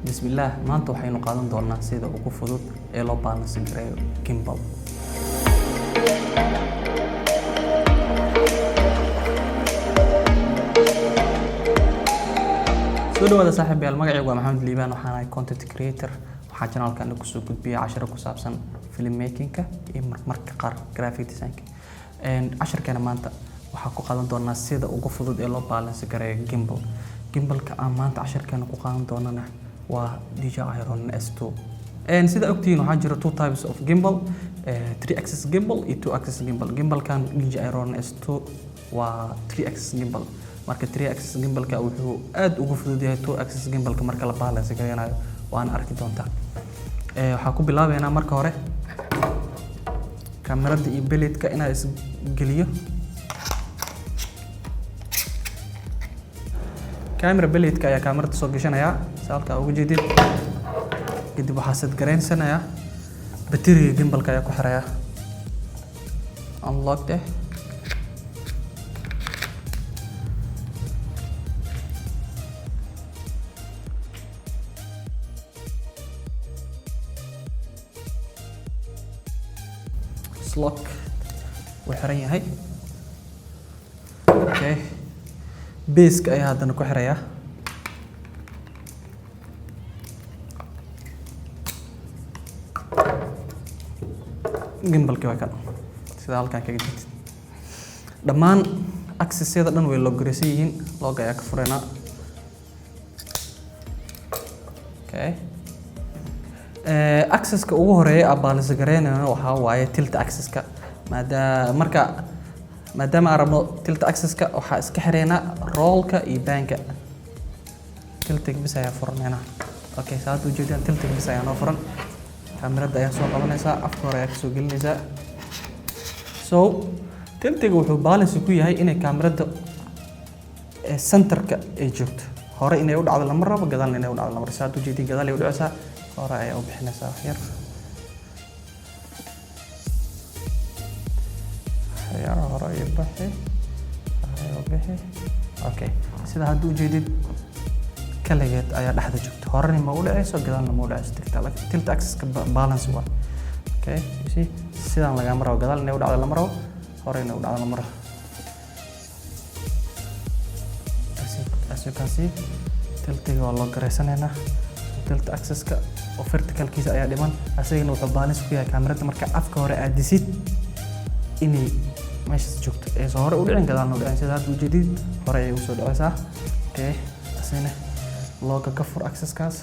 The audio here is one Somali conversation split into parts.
bismillaah maanta waxaynu qaadan doonaa sida ugu fudud ee loo balance gareeyo gimbal. soo dhawaada saaxiibayaal, magacaygu waa Maxamed Liibaan, waxaan ahay content creator. waxaan channelkan ku soo gudbiyaa casharo ku saabsan filmmaking-ka iyo marmarka qaar graphic design-ka. casharkeena maanta waxaan ku qaadan doonaa sida ugu fudud ee loo balance gareeyo gimbal. Gimbalka aan maanta casharkeena ku qaadan doonana waa DJI Iron S2. sida ogtihiin waxaa jira two types of gimbal, 3-axis gimbal iyo 2-axis gimbal. Gimbalkan DJI Iron S2 waa 3-axis gimbal. marka 3-axis gimbalka wuxuu aad ugu fudud yahay 2-axis gimbalka marka la balance gareynayo, waan arki doontaa. waxaan ku bilaabeynaa marka hore kamarada iyo beledka inaan is geliyo. camera beledka ayaa kamarada soo gashanaya halka ugu jeedid. kadib waxaa sad gareynsanaya bateriga gimbalka ayaa ku xiraya unlock eh. lock wuu xiran yahay. okay, base-ka ayaa haddana ku xiraya. gimbalkii waa kan sida halkan kaga jirta. dhammaan access-yada dhan way loggareysan yihiin. log ayaa ka fureynaa. okay, access-ka ugu horeeya aan balance gareynayno waxaa waaye tilt access-ka. maadaama aan rabno tilt access-ka, waxaa iska xireynaa roll-ka iyo bang-ka. tiltiga bis ayaa furanayna. okay, saad u jeedaan tiltiga bis ayaa noo furan. kamarada ayaa soo qabanaysaa, afka hore ayaa kasoo gelinaysaa. so tiltiga wuxuu balance ku yahay inay kamarada centerka ay joogto. hore inay u dhacdo lama rabo, gadaalna inay u dhacdo lama rabo. saad u jeedin gadaal ay u dhacaysaa, hore ayaa u bixinaysaa wax yar. hore ayuu bixi, hore ayuu bixi. okay, sida hadda u jeedid kaligeed ayaa dhexda joogta. horena ma u dhacayso, gadaalna ma u dhacayso. tilt axis-ka balance waa. okay, you see, sidaan lagama rabo gadaal inay u dhacdo lama rabo, hore inay u dhacdo lama rabo. as you can see, tiltiga waa loo gareysanaynaa. tilt axis-ka oo verticalkiisa ayaa dhiman, asagana wuxuu balance ku yahay kamarada marka afka hore aad disid inay meeshaas joogto. soo hore u dhicin, gadaalna u dhicin. sida hadda u jeedid, hore ayay usoo dhacaysaa. okay, asina looga ka fur access-kaas,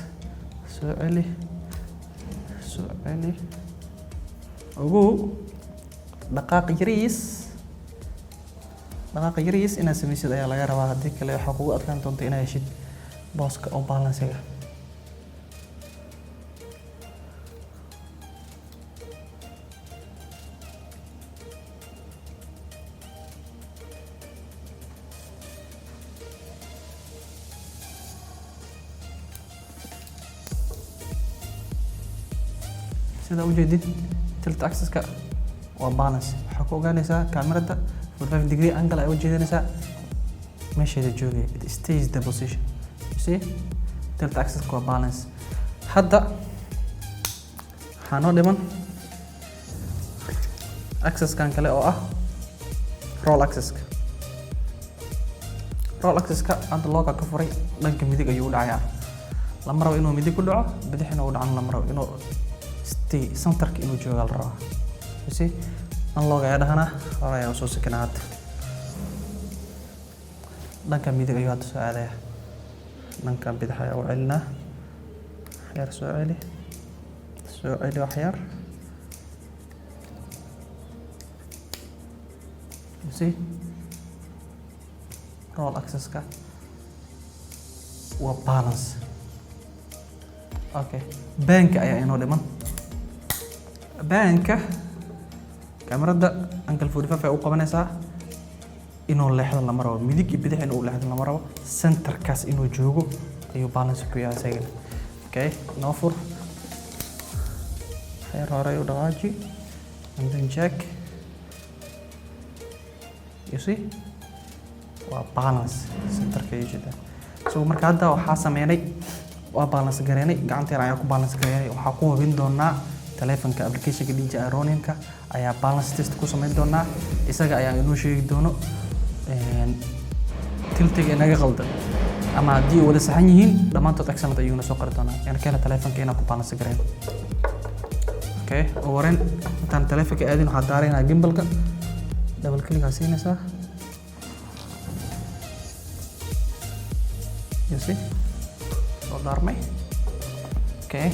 soo celi, soo celi. ogow dhaqaaq yariis inaad samaysid ayaa laga rabaa. haddii kale waxaa kugu adkaan doonta inaad heshid booska oo balance-ga. sida u jeedid tilt axis-ka waa balance. waxaa ku ogaanaysaa kamarada 45 degree angle ay u jeedinaysaa meesheeda joogay. it stays the position. you see, tilt axis-ka waa balance. hadda waxaa noo dhiman axis-kan kale oo ah roll axis-ka. roll axis-ka hadda looga ka furay, dhanka midig ayuu u dhacayaa. lama rabo inuu midig ku dhaco, bidixna u dhacan lama rabo. inuu centerka inuu jooga la rabaa. you see, unlock ayaa dhahana, hore ayaa usoo sekinaa. hadda dhanka midig ayuu hadda soo aadaya. dhanka bidix ayaa u celinaa. yar soo celi, soo celi wax yar. you see, roll axis-ka waa balance. okay, bang-ka ayaa inoo dhiman. bang-ka kamarada angle 45 ay u qabanaysaa. inuu leexdo lama rabo, midig iyo bidix inuu leexdo lama rabo. centerkaas inuu joogo ayuu balance ku yahay isagana. okay, noo fur. xeer hore u dhaqaaji, and then check. you see, waa balance centerka iyo jida. so marka hadda waxaa sameynay waa balance gareynay gacanteena ayaa ku balance gareynay waxaa ku hubin doonaa telefonka applicationka DJI Ronin-ka ayaa balance test ku sameyn doonaa isaga ayaa inoo sheegi doono tiltiga inaga qaldan ama haddii wada saxan yihiin dhammaantood excellent ayuuna soo qori doonaa yani keena telefonka inaan ku balance gareyno okay waran intaan telefonka aadin waxaa daareynaa gimbalka double click aa siinaysaa you see soo daarmay okay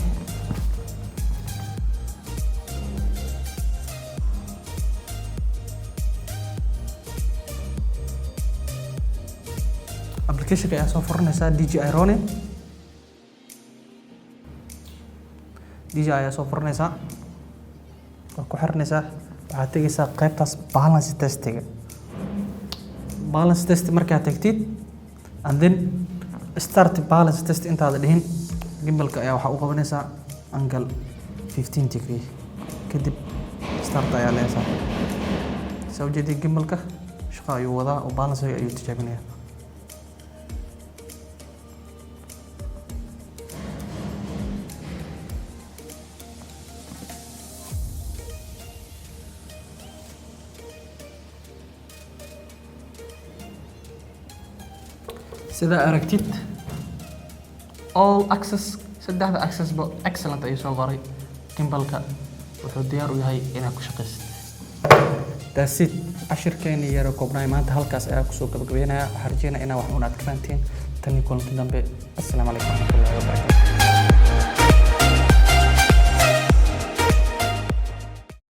application ayaa soo furanaysaa DJI Ronin DJI ayaa soo furanaysaa waa ku xirnaysaa waxaad tegaysaa qaybtaas balance testiga balance test markaad tagtid and then start balance test intaada dhihin gimbalka ayaa waxaa u qabanaysaa angle 15 degree kadib start ayaa leesaa soo jeedi gimbalka shaqo ayuu wadaa oo balance ayuu tijaabinayaa sida aragtid all access saddexda access ba excellent ay soo qoray gimbalka wuxuu diyaar u yahay inaad ku shaqeysid that's it ashirkeeni yar koobnay maanta halkaas ayaa ku soo gabagabeynaya waxaan rajeynayaa inaad wax uun aad ka fahanteen tan kulanti dambe assalaamu calaykum warahmatullaahi wabarakaatuh